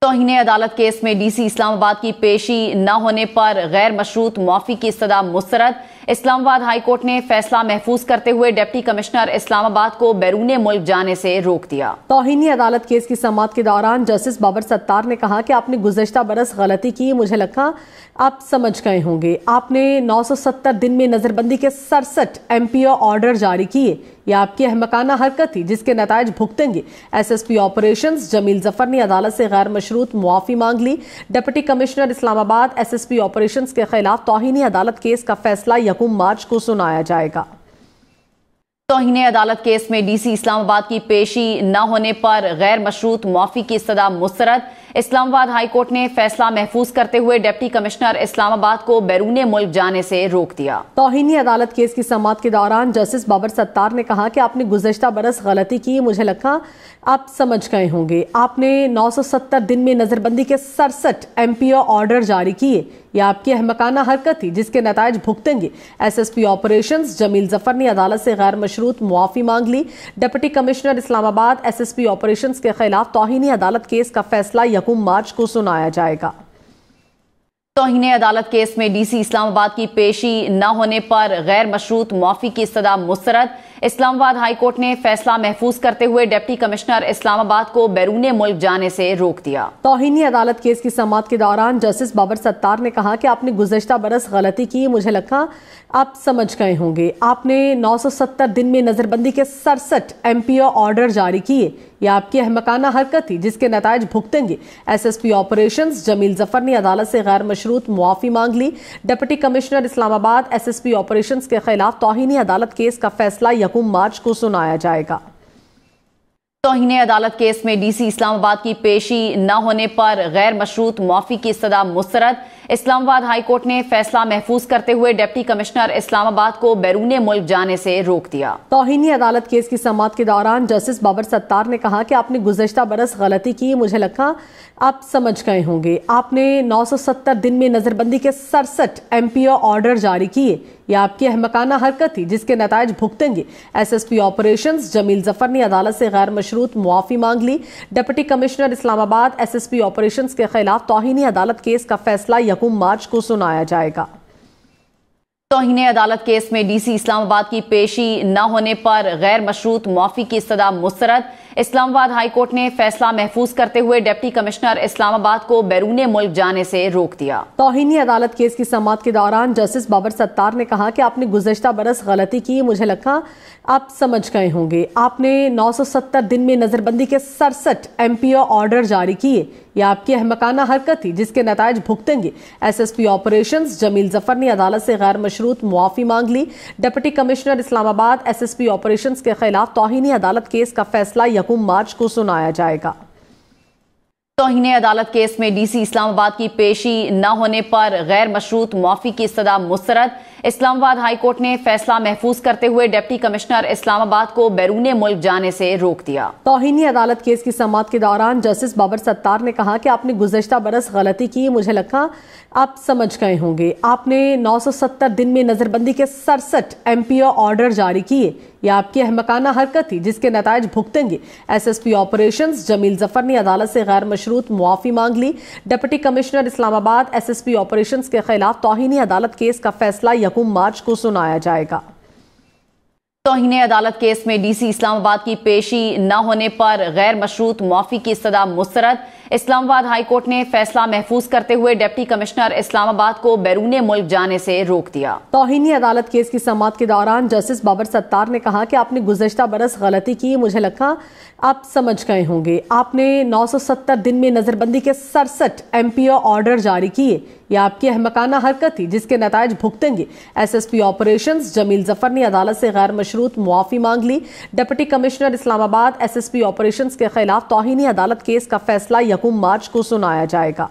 توہین عدالت کیس میں ڈی سی اسلام آباد کی پیشی نہ ہونے پر غیر مشروط معافی کی استدعا مسترد۔ اسلام آباد ہائی کورٹ نے فیصلہ محفوظ کرتے ہوئے ڈپٹی کمشنر اسلام آباد کو بیرون ملک جانے سے روک دیا۔ توہین عدالت کیس کی سماعت کے دوران جسٹس بابر ستار نے کہا کہ آپ نے گزشتہ برس غلطی کی، مجھے لگا آپ سمجھ گئے ہوں گے۔ آپ نے 970 دن میں نظر بندی کے 67 MPO آرڈر جاری کیے۔ یہ آپ کی احمقانہ حرکت تھی جس کے نتائج بھگتیں گے۔ SSP آپریشنز جمیل ظفر نے عدالت سے غیر مشروط معافی مانگ لی۔ ڈپٹی کمشنر اسلام آباد SSP آپریشنز کے خلاف توہین عدالت کیس کا فیصلہ 1 مارچ کو سنایا جائے گا۔ توہین عدالت کیس میں ڈی سی اسلام آباد کی پیشی نہ ہونے پر غیر مشروط معافی کی استدعا مسترد۔ اسلام آباد ہائی کورٹ نے فیصلہ محفوظ کرتے ہوئے ڈپٹی کمشنر اسلام آباد کو بیرون ملک جانے سے روک دیا۔ توہین عدالت کیس کی سماعت کے دوران جسٹس بابر ستار نے کہا کہ آپ نے گزشتہ برس غلطی کی، مجھے لگا آپ سمجھ گئے ہوں گے۔ آپ نے 970 دن میں نظر بندی کے 67 MPO آرڈر جاری کیے۔ یہ آپ کی احمقانہ حرکت تھی جس کے نتائج بھگتیں گے۔ SSP آپریشنز جمیل ظفر نے عدالت سے غیر مشروط معافی مانگ لی۔ ڈپٹی کمشنر اسلام آباد SSP آپریشنز کے خلاف توہین عدالت کیس کا فیصلہ 1 مارچ کو سنایا جائے گا۔ توہین عدالت کیس میں ڈی سی اسلام آباد کی پیشی نہ ہونے پر غیر مشروط معافی کی استدعا مسترد۔ اسلام آباد ہائی کورٹ نے فیصلہ محفوظ کرتے ہوئے ڈپٹی کمشنر اسلام آباد کو بیرون ملک جانے سے روک دیا۔ توہین عدالت کیس کی سماعت کے دوران جسٹس بابر ستار نے کہا کہ آپ نے گزشتہ برس غلطی کی، مجھے لگا آپ سمجھ گئے ہوں گے۔ آپ نے 970 دن میں نظر بندی کے 67 MPO آرڈر جاری کیے۔ یہ آپ کی احمقانہ حرکت تھی جس کے نتائج بھگتیں گے۔ SSP آپریشنز جمیل ظفر نے عدالت سے غیر مشروط معافی مانگ لی۔ ڈپٹی کمشنر اسلام آباد SSP آپریشنز کے خلاف توہین عدالت کیس کا فیصلہ 1 مارچ کو سنایا جائے گا۔ توہین عدالت کیس میں ڈی سی اسلام آباد کی پیشی نہ ہونے پر غیر مشروط معافی کی استدعا مسترد۔ اسلام آباد ہائی کورٹ نے فیصلہ محفوظ کرتے ہوئے ڈپٹی کمشنر اسلام آباد کو بیرون ملک جانے سے روک دیا۔ توہین عدالت کیس کی سماعت کے دوران جسٹس بابر ستار نے کہا کہ آپ نے گزشتہ برس غلطی کی، مجھے لگا آپ سمجھ گئے ہوں گے۔ آپ نے 970 دن میں نظر بندی کے 67 MPO آرڈر جاری کیے۔ یہ آپ کی احمقانہ حرکت تھی جس کے نتائج بھگتیں گے۔ SSP آپریشنز جمیل ظفر نے عدالت سے غیر مشروط معافی مانگ لی۔ ڈپٹی کمشنر اسلام آباد SSP آپریشنز کے خلاف توہین عدالت کیس کا فیصلہ 1 مارچ کو سنایا جائے گا۔ توہین عدالت کیس میں ڈی سی اسلام آباد کی پیشی نہ ہونے پر غیر مشروط معافی کی استدعا مسترد۔ اسلام آباد ہائی کورٹ نے فیصلہ محفوظ کرتے ہوئے ڈپٹی کمشنر اسلام آباد کو بیرون ملک جانے سے روک دیا۔ توہین عدالت کیس کی سماعت کے دوران جسٹس بابر ستار نے کہا کہ آپ نے گزشتہ برس غلطی کی، مجھے لگا آپ سمجھ گئے ہوں گے۔ آپ نے 970 دن میں نظر بندی کے 67 MPO آرڈر جاری کیے۔ یہ آپ کی احمقانہ حرکت تھی جس کے نتائج بھگتیں گے۔ SSP آپریشنز جمیل ظفر نے عدالت سے غیر مشروط معافی مانگ لی۔ ڈپٹی کمشنر اسلام آباد SSP آپریشنز کے خلاف توہین عدالت کیس کا فیصلہ 1 مارچ کو سنایا جائے گا۔ توہین عدالت کیس میں ڈی سی اسلام آباد کی پیشی نہ ہونے پر غیر مشروط معافی کی استدعا مسترد۔ اسلام آباد ہائی کورٹ نے فیصلہ محفوظ کرتے ہوئے ڈپٹی کمشنر اسلام آباد کو بیرون ملک جانے سے روک دیا۔ توہین عدالت کیس کی سماعت کے دوران جسٹس بابر ستار نے کہا کہ آپ نے گزشتہ برس غلطی کی، مجھے لگا آپ سمجھ گئے ہوں گے۔ آپ نے 970 دن میں نظر بندی کے 67 MPO آرڈر جاری کیے۔ یہ آپ کی احمقانہ حرکت تھی جس کے نتائج بھگتیں گے۔ SSP آپریشنز جمیل ظفر نے عدالت سے غیر مشروط معافی مانگ لی۔ ڈپٹی کمشنر اسلام آباد SSP آپریشنز کے خلاف توہین عدالت کیس کا فیصلہ 1 مارچ کو سنایا جائے گا۔ توہین عدالت کیس میں ڈی سی اسلام آباد کی پیشی نہ ہونے پر غیر مشروط معافی کی استدعا مسترد۔ اسلام آباد ہائی کورٹ نے فیصلہ محفوظ کرتے ہوئے ڈپٹی کمشنر اسلام آباد کو بیرون ملک جانے سے روک دیا۔ توہین عدالت کیس کی سماعت کے دوران جسٹس بابر ستار نے کہا کہ آپ نے گزشتہ برس غلطی کی، مجھے لگا آپ سمجھ گئے ہوں گے۔ آپ نے 970 دن میں نظر بندی کے 67 MPO آرڈر جاری کیے۔ یہ آپ کی احمقانہ حرکت تھی جس کے نتائج بھگتیں گے۔ SSP آپریشنز جمیل ظفر نے عدالت سے غیر مشروط معافی مانگ لی۔ ڈپٹی کمشنر اسلام آباد SSP آپریشنز کے خلاف توہین عدالت کیس کا فیصلہ 1 مارچ کو سنایا جائے گا۔